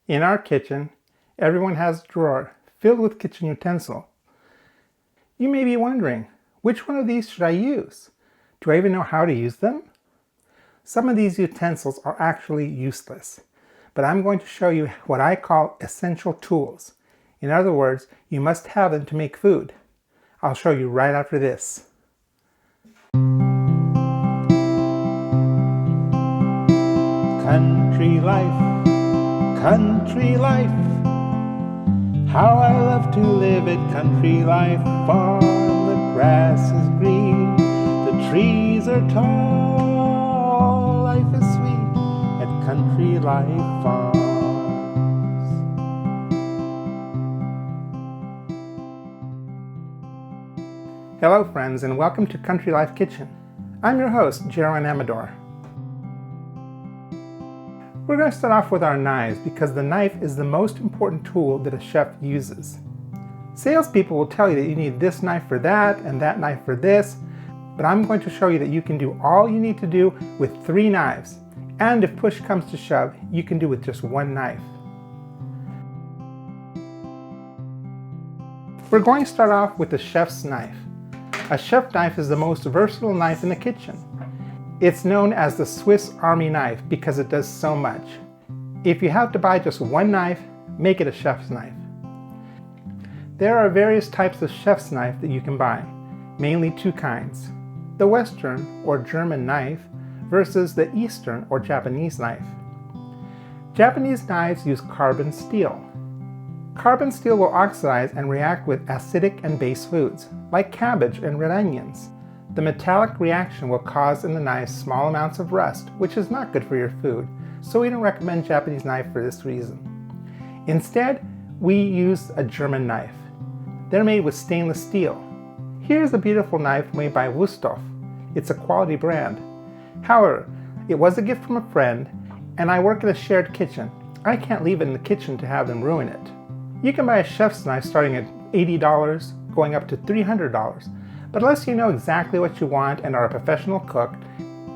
In our kitchen, everyone has a drawer filled with kitchen utensils. You may be wondering, which one of these should I use? Do I even know how to use them? Some of these utensils are actually useless, but I'm going to show you what I call essential tools. In other words, you must have them to make food. I'll show you right after this. Country life, how I love to live it. Country life farm, the grass is green, the trees are tall, life is sweet at Country Life Farms. Hello friends, and welcome to Country Life Kitchen. I'm your host, Jeroen Amador. We're going to start off with our knives because the knife is the most important tool that a chef uses. Salespeople will tell you that you need this knife for that and that knife for this, but I'm going to show you that you can do all you need to do with 3 knives. And if push comes to shove, you can do with just 1 knife. We're going to start off with the chef's knife. A chef knife is the most versatile knife in the kitchen. It's known as the Swiss Army knife because it does so much. If you have to buy just 1 knife, make it a chef's knife. There are various types of chef's knife that you can buy, mainly 2 kinds. The Western or German knife versus the Eastern or Japanese knife. Japanese knives use carbon steel. Carbon steel will oxidize and react with acidic and base foods, like cabbage and red onions. The metallic reaction will cause in the knife small amounts of rust, which is not good for your food, so we don't recommend Japanese knife for this reason. Instead, we use a German knife. They're made with stainless steel. Here's a beautiful knife made by Wüsthof. It's a quality brand. However, it was a gift from a friend, and I work in a shared kitchen. I can't leave it in the kitchen to have them ruin it. You can buy a chef's knife starting at $80, going up to $300. But unless you know exactly what you want and are a professional cook,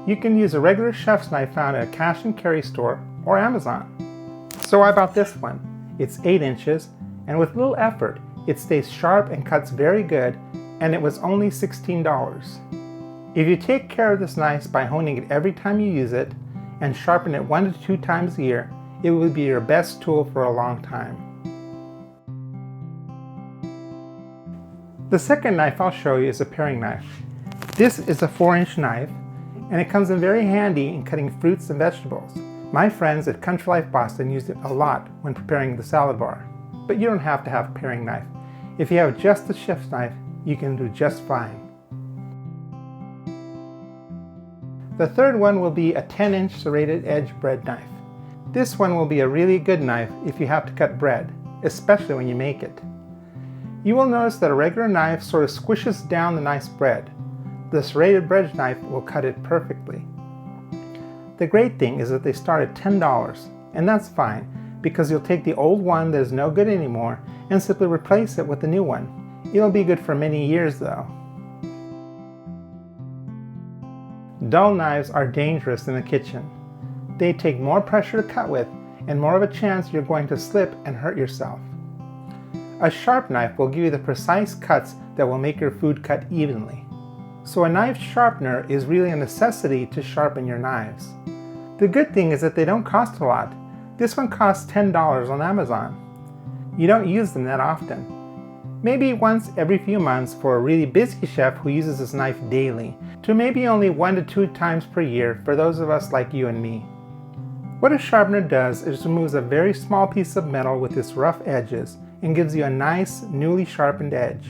you can use a regular chef's knife found at a cash and carry store or Amazon. So I bought this one. It's 8 inches, and with little effort, it stays sharp and cuts very good, and it was only $16. If you take care of this knife by honing it every time you use it, and sharpen it 1 to 2 times a year, it will be your best tool for a long time. The second knife I'll show you is a paring knife. This is a 4-inch knife, and it comes in very handy in cutting fruits and vegetables. My friends at Country Life Boston use it a lot when preparing the salad bar. But you don't have to have a paring knife. If you have just the chef's knife, you can do just fine. The third one will be a 10-inch serrated edge bread knife. This one will be a really good knife if you have to cut bread, especially when you make it. You will notice that a regular knife sort of squishes down the nice bread. The serrated bread knife will cut it perfectly. The great thing is that they start at $10, and that's fine because you'll take the old one that is no good anymore and simply replace it with the new one. It'll be good for many years though. Dull knives are dangerous in the kitchen. They take more pressure to cut with and more of a chance you're going to slip and hurt yourself. A sharp knife will give you the precise cuts that will make your food cut evenly. So a knife sharpener is really a necessity to sharpen your knives. The good thing is that they don't cost a lot. This one costs $10 on Amazon. You don't use them that often. Maybe once every few months for a really busy chef who uses this knife daily, to maybe only 1 to 2 times per year for those of us like you and me. What a sharpener does is removes a very small piece of metal with its rough edges and gives you a nice, newly sharpened edge.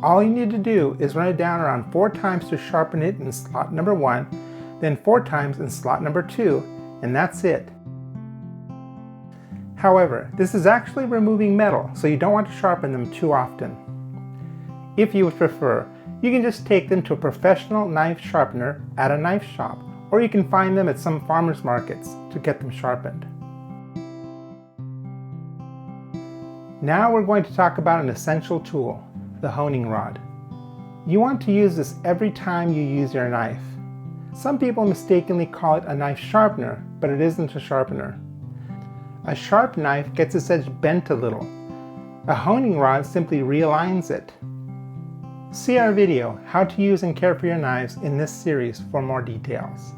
All you need to do is run it down around 4 times to sharpen it in slot number 1, then 4 times in slot number 2, and that's it. However, this is actually removing metal, so you don't want to sharpen them too often. If you would prefer, you can just take them to a professional knife sharpener at a knife shop, or you can find them at some farmers markets to get them sharpened. Now we're going to talk about an essential tool, the honing rod. You want to use this every time you use your knife. Some people mistakenly call it a knife sharpener, but it isn't a sharpener. A sharp knife gets its edge bent a little. A honing rod simply realigns it. See our video, How to Use and Care for Your Knives, in this series for more details.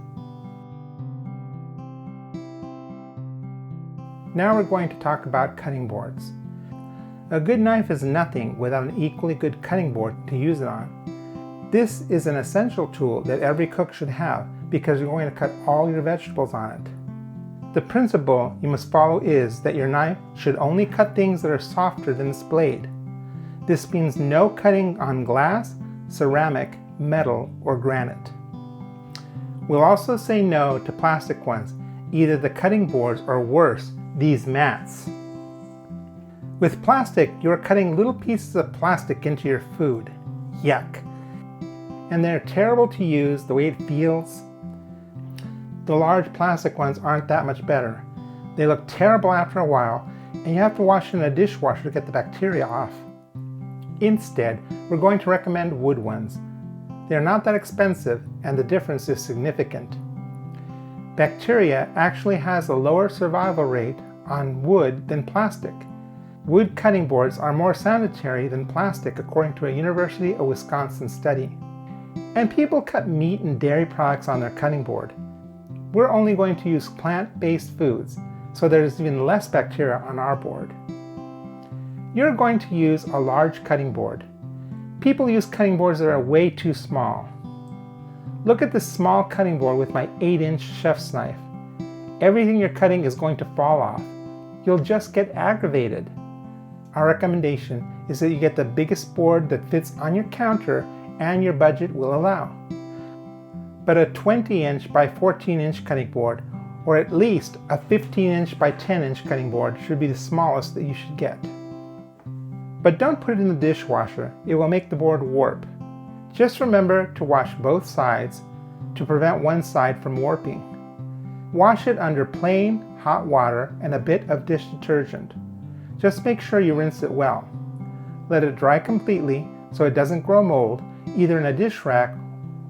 Now we're going to talk about cutting boards. A good knife is nothing without an equally good cutting board to use it on. This is an essential tool that every cook should have because you're going to cut all your vegetables on it. The principle you must follow is that your knife should only cut things that are softer than its blade. This means no cutting on glass, ceramic, metal, or granite. We'll also say no to plastic ones, either the cutting boards or worse, these mats. With plastic, you're cutting little pieces of plastic into your food. Yuck. And they're terrible to use the way it feels. The large plastic ones aren't that much better. They look terrible after a while, and you have to wash in a dishwasher to get the bacteria off. Instead, we're going to recommend wood ones. They're not that expensive, and the difference is significant. Bacteria actually has a lower survival rate on wood than plastic. Wood cutting boards are more sanitary than plastic, according to a University of Wisconsin study. And people cut meat and dairy products on their cutting board. We're only going to use plant-based foods, so there's even less bacteria on our board. You're going to use a large cutting board. People use cutting boards that are way too small. Look at this small cutting board with my 8-inch chef's knife. Everything you're cutting is going to fall off. You'll just get aggravated. Our recommendation is that you get the biggest board that fits on your counter and your budget will allow. But a 20-inch by 14-inch cutting board, or at least a 15-inch by 10-inch cutting board, should be the smallest that you should get. But don't put it in the dishwasher, it will make the board warp. Just remember to wash both sides to prevent one side from warping. Wash it under plain, hot water and a bit of dish detergent. Just make sure you rinse it well. Let it dry completely so it doesn't grow mold, either in a dish rack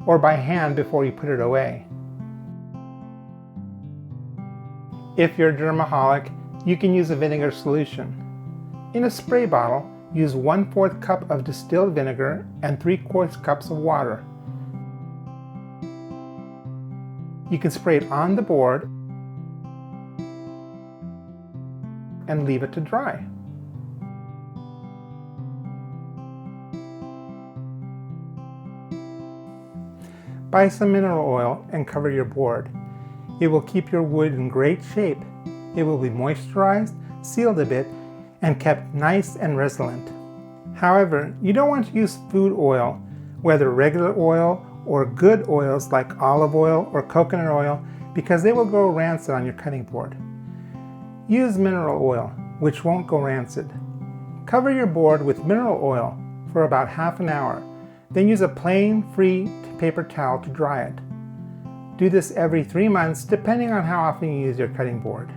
or by hand before you put it away. If you're a germaholic, you can use a vinegar solution. In a spray bottle, use 1/4 cup of distilled vinegar and 3/4 cups of water. You can spray it on the board and leave it to dry. Buy some mineral oil and cover your board. It will keep your wood in great shape. It will be moisturized, sealed a bit, and kept nice and resilient. However, you don't want to use food oil, whether regular oil or good oils like olive oil or coconut oil, because they will go rancid on your cutting board. Use mineral oil, which won't go rancid. Cover your board with mineral oil for about half an hour, then use a plain, free paper towel to dry it. Do this every 3 months, depending on how often you use your cutting board.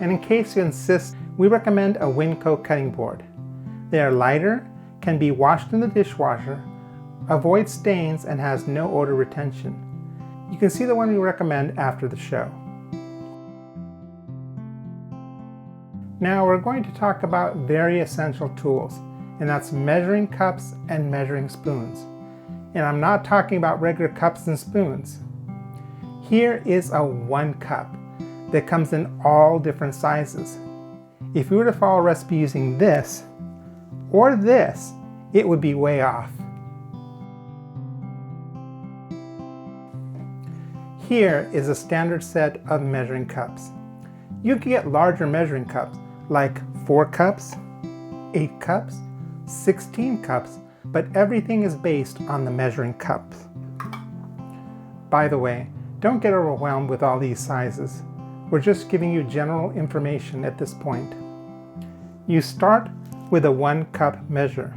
And in case you insist, we recommend a Winco cutting board. They are lighter, can be washed in the dishwasher, avoid stains, and has no odor retention. You can see the one we recommend after the show. Now we're going to talk about very essential tools, and that's measuring cups and measuring spoons. And I'm not talking about regular cups and spoons. Here is a 1 cup that comes in all different sizes. If we were to follow a recipe using this or this, it would be way off. Here is a standard set of measuring cups. You can get larger measuring cups like 4 cups, 8 cups, 16 cups, but everything is based on the measuring cups. By the way, don't get overwhelmed with all these sizes. We're just giving you general information at this point. You start with a 1 cup measure.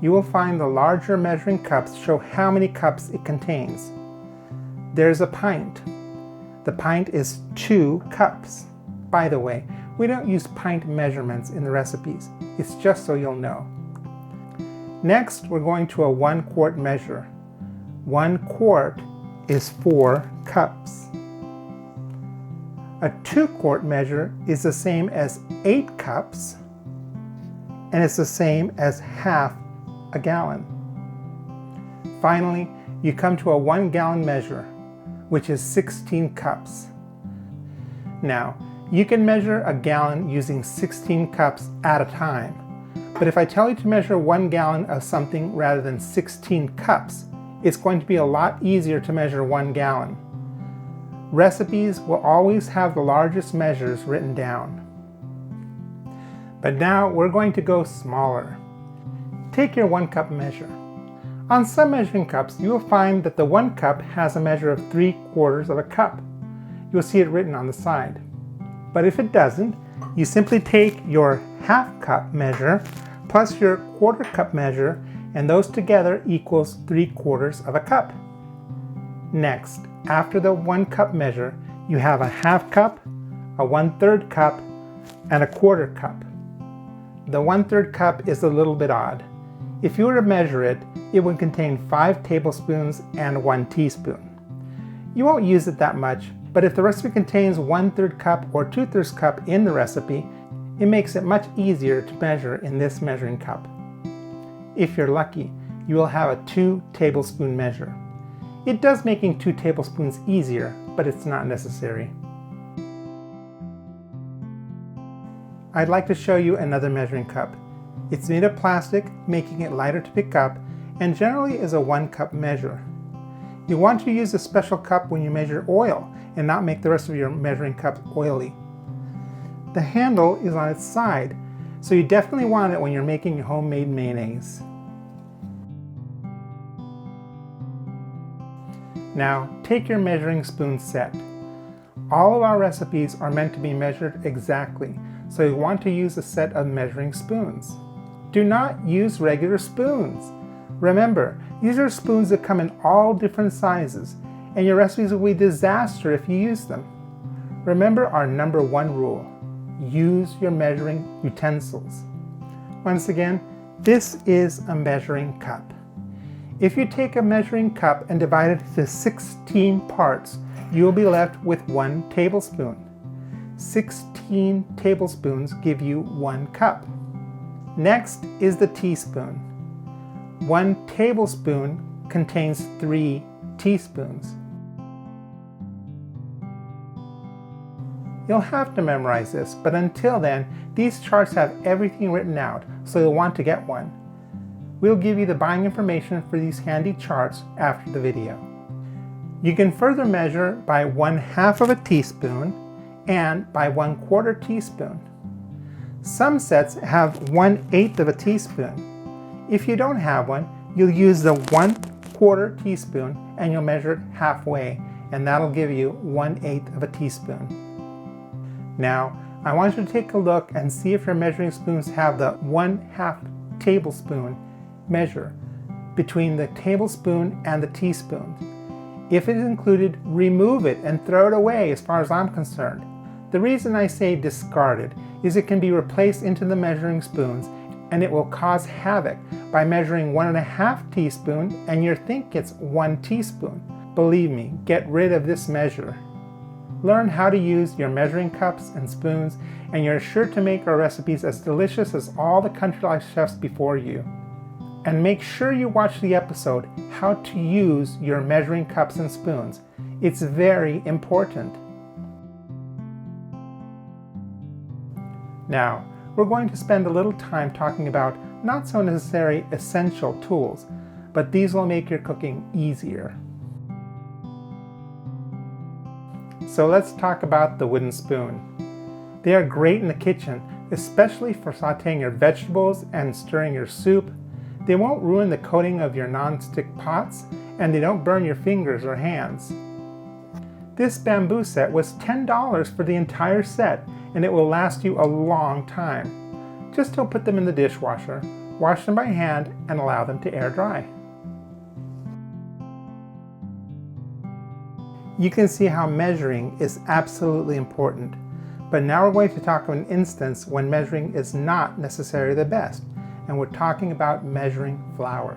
You will find the larger measuring cups show how many cups it contains. There's a pint. The pint is 2 cups. By the way, we don't use pint measurements in the recipes. It's just so you'll know. Next, we're going to a 1 quart measure. 1 quart is 4 cups. A 2-quart measure is the same as 8 cups, and it's the same as half a gallon. Finally, you come to a 1-gallon measure, which is 16 cups. Now, you can measure a gallon using 16 cups at a time, but if I tell you to measure 1 gallon of something rather than 16 cups, it's going to be a lot easier to measure 1 gallon. Recipes will always have the largest measures written down. But now we're going to go smaller. Take your 1-cup measure. On some measuring cups, you will find that the 1 cup has a measure of 3/4 of a cup. You'll see it written on the side. But if it doesn't, you simply take your 1/2 cup measure plus your 1/4 cup measure, and those together equals 3/4 of a cup. Next, after the 1 cup measure, you have a 1/2 cup, a 1/3 cup, and a 1/4 cup. The 1/3 cup is a little bit odd. If you were to measure it, it would contain 5 tablespoons and 1 teaspoon. You won't use it that much, but if the recipe contains 1/3 cup or 2/3 cup in the recipe, it makes it much easier to measure in this measuring cup. If you're lucky, you will have a 2 tablespoon measure. It does making 2 tablespoons easier, but it's not necessary. I'd like to show you another measuring cup. It's made of plastic, making it lighter to pick up, and generally is a 1-cup measure. You want to use a special cup when you measure oil and not make the rest of your measuring cups oily. The handle is on its side, so you definitely want it when you're making your homemade mayonnaise. Now, take your measuring spoon set. All of our recipes are meant to be measured exactly, so you want to use a set of measuring spoons. Do not use regular spoons. Remember, these are spoons that come in all different sizes, and your recipes will be a disaster if you use them. Remember our number 1 rule: use your measuring utensils. Once again, this is a measuring cup. If you take a measuring cup and divide it into 16 parts, you will be left with 1 tablespoon. 16 tablespoons give you 1 cup. Next is the teaspoon. 1 tablespoon contains 3 teaspoons. You'll have to memorize this, but until then, these charts have everything written out, so you'll want to get one. We'll give you the buying information for these handy charts after the video. You can further measure by 1/2 of a teaspoon and by 1/4 teaspoon. Some sets have 1/8 of a teaspoon. If you don't have one, you'll use the 1/4 teaspoon and you'll measure it halfway, and that'll give you 1/8 of a teaspoon. Now, I want you to take a look and see if your measuring spoons have the 1/2 tablespoon measure between the tablespoon and the teaspoon. If it is included, remove it and throw it away as far as I'm concerned. The reason I say discard it is it can be replaced into the measuring spoons, and it will cause havoc by measuring 1/2 teaspoon and you think it's 1 teaspoon. Believe me, get rid of this measure. Learn how to use your measuring cups and spoons, and you're sure to make our recipes as delicious as all the country life chefs before you. And make sure you watch the episode, How to Use Your Measuring Cups and Spoons. It's very important. Now, we're going to spend a little time talking about not so necessary essential tools, but these will make your cooking easier. So let's talk about the wooden spoon. They are great in the kitchen, especially for sauteing your vegetables and stirring your soup. They won't ruin the coating of your non-stick pots, and they don't burn your fingers or hands. This bamboo set was $10 for the entire set, and it will last you a long time. Just don't put them in the dishwasher, wash them by hand, and allow them to air dry. You can see how measuring is absolutely important, but now we're going to talk of an instance when measuring is not necessarily the best, and we're talking about measuring flour.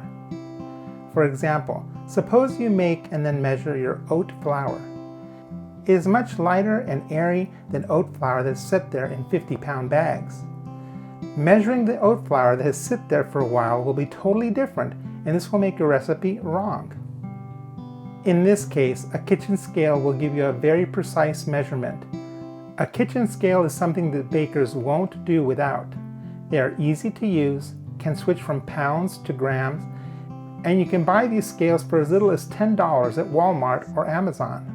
For example, suppose you make and then measure your oat flour. It is much lighter and airy than oat flour that sits there in 50-pound bags. Measuring the oat flour that has sit there for a while will be totally different, and this will make your recipe wrong. In this case, a kitchen scale will give you a very precise measurement. A kitchen scale is something that bakers won't do without. They are easy to use, can switch from pounds to grams, and you can buy these scales for as little as $10 at Walmart or Amazon.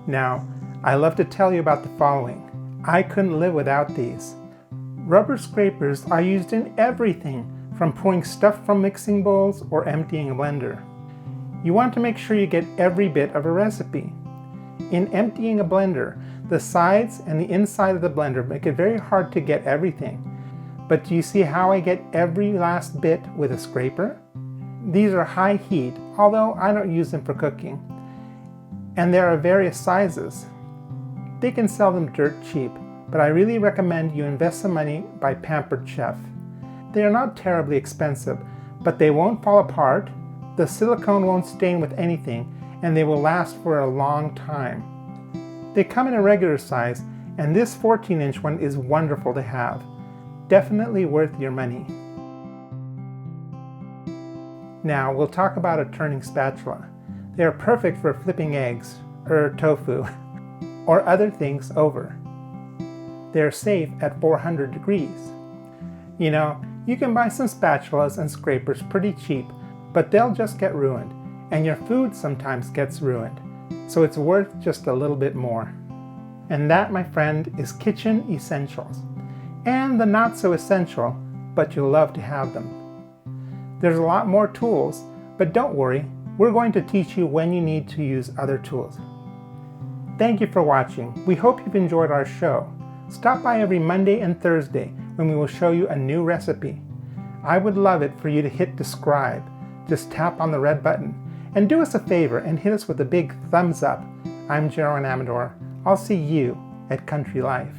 Now, I love to tell you about the following. I couldn't live without these. Rubber scrapers are used in everything, from pulling stuff from mixing bowls or emptying a blender. You want to make sure you get every bit of a recipe. In emptying a blender, the sides and the inside of the blender make it very hard to get everything. But do you see how I get every last bit with a scraper? These are high heat, although I don't use them for cooking. And there are various sizes. They can sell them dirt cheap, but I really recommend you invest some money by Pampered Chef. They are not terribly expensive, but they won't fall apart, the silicone won't stain with anything, and they will last for a long time. They come in a regular size, and this 14-inch one is wonderful to have. Definitely worth your money. Now we'll talk about a turning spatula. They are perfect for flipping eggs, or tofu, or other things over. They are safe at 400 degrees. You know, you can buy some spatulas and scrapers pretty cheap, but they'll just get ruined, and your food sometimes gets ruined, so it's worth just a little bit more. And that, my friend, is kitchen essentials. And the not so essential, but you'll love to have them. There's a lot more tools, but don't worry, we're going to teach you when you need to use other tools. Thank you for watching. We hope you've enjoyed our show. Stop by every Monday and Thursday when we will show you a new recipe. I would love it for you to hit subscribe. Just tap on the red button. And do us a favor and hit us with a big thumbs up. I'm Gerald Amador. I'll see you at Country Life.